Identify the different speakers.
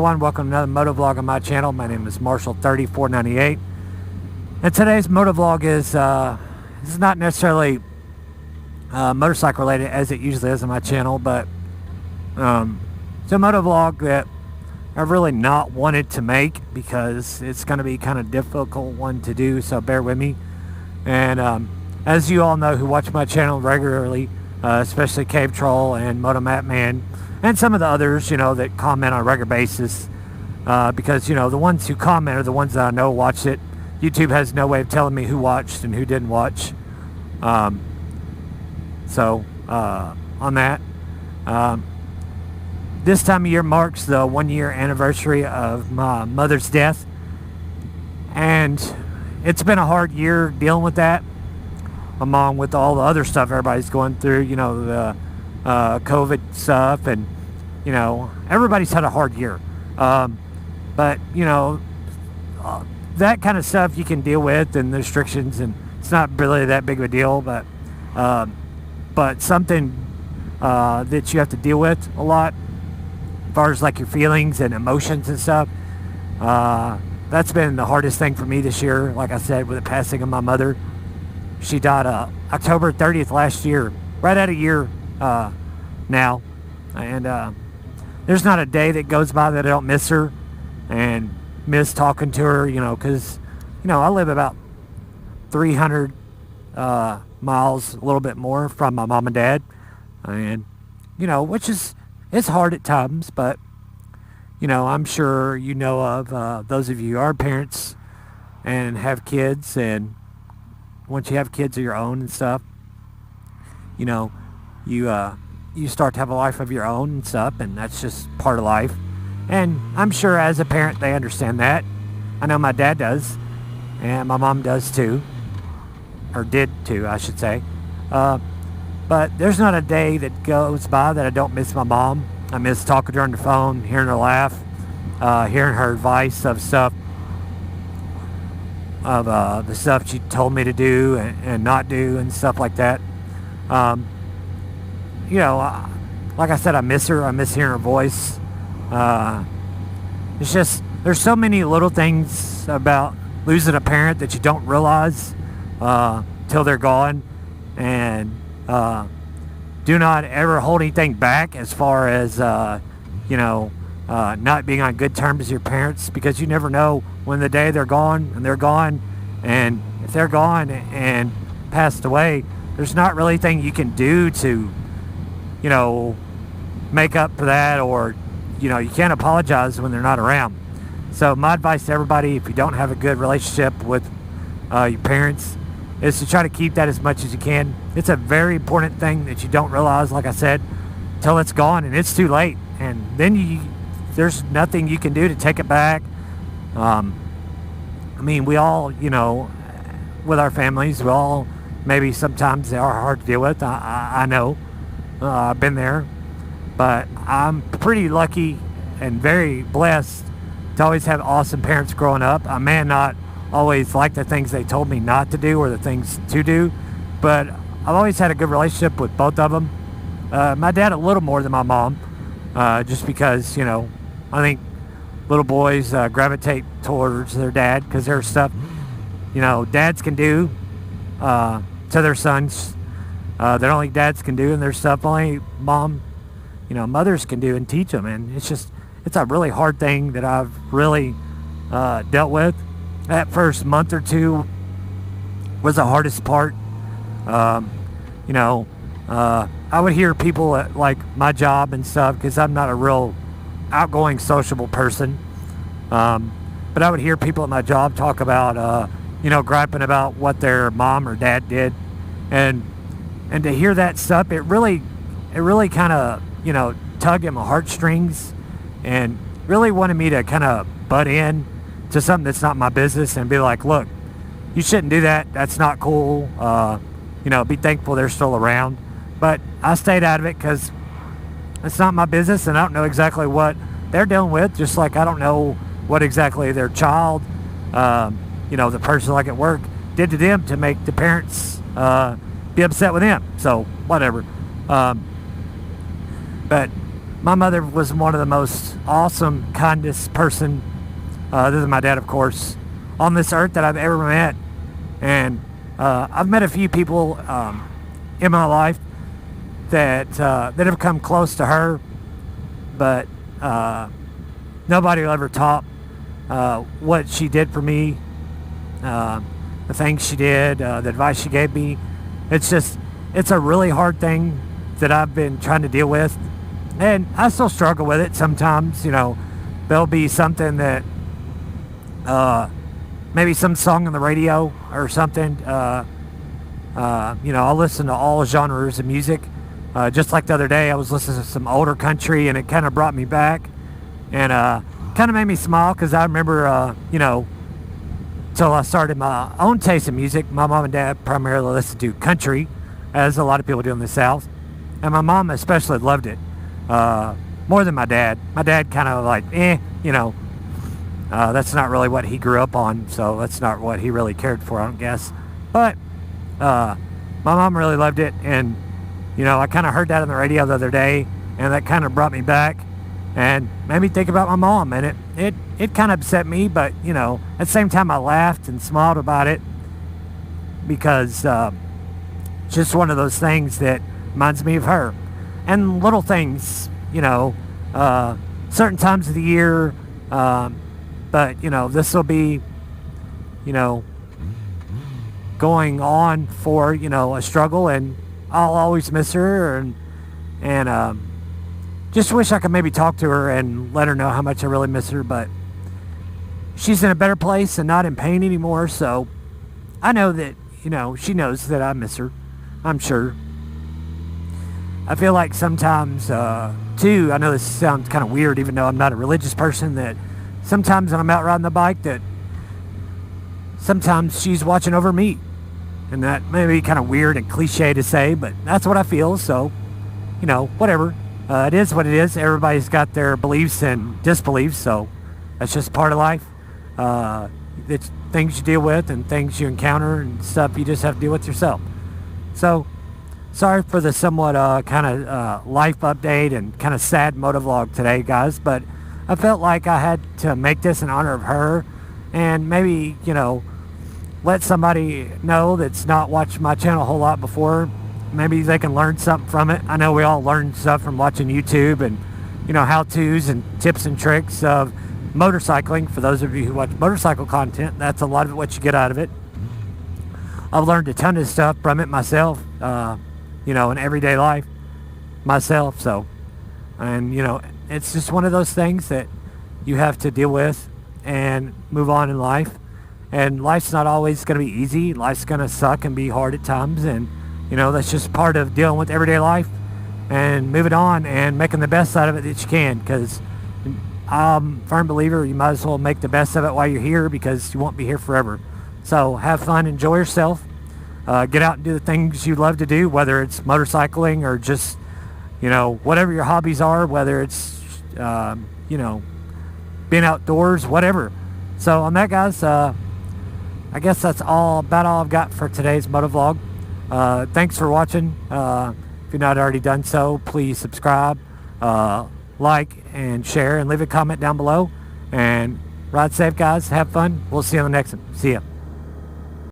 Speaker 1: everyone, welcome to another motovlog on my channel. My name is Marshall3498, and today's motovlog is this is not necessarily motorcycle related as it usually is on my channel, but it's a motovlog that I've really not wanted to make because it's going to be kind of difficult one to do, so bear with me. And as you all know who watch my channel regularly, especially Cave Troll and Moto Map Man and some of the others, you know, that comment on a regular basis, because, you know, the ones who comment are the ones that I know watched it. YouTube has no way of telling me who watched and who didn't watch. So on that, this time of year marks the 1-year anniversary of my mother's death, and it's been a hard year dealing with that, along with all the other stuff everybody's going through, you know, the COVID stuff, and, you know, everybody's had a hard year. But, you know, that kind of stuff you can deal with, and the restrictions, and it's not really that big of a deal, but something that you have to deal with a lot, as far as like your feelings and emotions and stuff, that's been the hardest thing for me this year. Like I said, with the passing of my mother. She died October 30th last year, right at a year now, and there's not a day that goes by that I don't miss her and miss talking to her, you know, because, you know, I live about 300 miles, a little bit more, from my mom and dad, and, you know, which is, it's hard at times, but, you know, I'm sure you know of those of you who are parents and have kids, and once you have kids of your own and stuff, you know, you start to have a life of your own and stuff, and that's just part of life. And I'm sure as a parent they understand that. I know my dad does, and my mom does too, or did too, I should say. But there's not a day that goes by that I don't miss my mom. I miss talking to her on the phone, hearing her laugh, hearing her advice of stuff, of the stuff she told me to do and not do and stuff like that. You know, like I said, I miss her. I miss hearing her voice. It's just, there's so many little things about losing a parent that you don't realize till they're gone. And do not ever hold anything back as far as, you know, not being on good terms with your parents, because you never know when the day they're gone, and they're gone. And if they're gone and passed away, there's not really anything you can do to, you know, make up for that, or, you know, you can't apologize when they're not around. So my advice to everybody, if you don't have a good relationship with your parents, is to try to keep that as much as you can. It's a very important thing that you don't realize, like I said, till it's gone and it's too late, and then there's nothing you can do to take it back. I mean, we all, you know, with our families, we all, maybe sometimes they are hard to deal with. I know. I've been there. But I'm pretty lucky and very blessed to always have awesome parents growing up. I may not always like the things they told me not to do or the things to do, but I've always had a good relationship with both of them. My dad a little more than my mom, just because, you know, I think little boys gravitate towards their dad because there's stuff, you know, dads can do to their sons that only dads can do, and there's stuff only mothers can do and teach them. And it's a really hard thing that I've really dealt with. That first month or two was the hardest part. You know, I would hear people at like my job and stuff, because I'm not a real outgoing, sociable person. But I would hear people at my job talk about, you know, griping about what their mom or dad did, and to hear that stuff, it really kind of, you know, tugged at my heartstrings, and really wanted me to kind of butt in to something that's not my business and be like, look, you shouldn't do that. That's not cool. You know, be thankful they're still around. But I stayed out of it because it's not my business, and I don't know exactly what they're dealing with, just like I don't know what exactly their child, you know, the person like at work did to them to make the parents be upset with them. So whatever. But my mother was one of the most awesome, kindest person, other than my dad, of course, on this earth that I've ever met. And I've met a few people in my life that have come close to her, but nobody will ever top what she did for me, the things she did, the advice she gave me. It's a really hard thing that I've been trying to deal with, and I still struggle with it sometimes. There'll be something that maybe some song on the radio or something. I'll listen to all genres of music. Just like the other day, I was listening to some older country, and it kind of brought me back, and kind of made me smile, because I remember, till I started my own taste in music. My mom and dad primarily listened to country, as a lot of people do in the South, and my mom especially loved it more than my dad. My dad kind of like, that's not really what he grew up on, so that's not what he really cared for, I don't guess. But my mom really loved it, and I kind of heard that on the radio the other day, and that kind of brought me back and made me think about my mom. And it kind of upset me, but at the same time I laughed and smiled about it, because just one of those things that reminds me of her. And little things, certain times of the year, but this will be going on for a struggle, and I'll always miss her, and just wish I could maybe talk to her and let her know how much I really miss her. But she's in a better place and not in pain anymore, so I know that she knows that I miss her, I'm sure. I feel like sometimes too, I know this sounds kind of weird, even though I'm not a religious person, that sometimes when I'm out riding the bike, that sometimes she's watching over me. And that may be kind of weird and cliche to say, but that's what I feel. So, whatever. It is what it is. Everybody's got their beliefs and disbeliefs, so that's just part of life. It's things you deal with and things you encounter and stuff you just have to deal with yourself. So, sorry for the somewhat kind of life update and kind of sad motovlog today, guys, but I felt like I had to make this in honor of her, and maybe, let somebody know that's not watched my channel a whole lot before. Maybe they can learn something from it. I know we all learn stuff from watching YouTube and, how-tos and tips and tricks of motorcycling. For those of you who watch motorcycle content, that's a lot of what you get out of it. I've learned a ton of stuff from it myself, in everyday life myself. So, and, it's just one of those things that you have to deal with and move on in life. And life's not always going to be easy. Life's going to suck and be hard at times. And, that's just part of dealing with everyday life and moving on and making the best out of it that you can. Because I'm a firm believer you might as well make the best of it while you're here, because you won't be here forever. So have fun, enjoy yourself. Get out and do the things you love to do, whether it's motorcycling or just, whatever your hobbies are, whether it's, being outdoors, whatever. So on that, guys, I guess that's about all I've got for today's motovlog. Thanks for watching. If you're not already done so, please subscribe, like, and share, and leave a comment down below. And ride safe, guys. Have fun. We'll see you on the next one. See ya.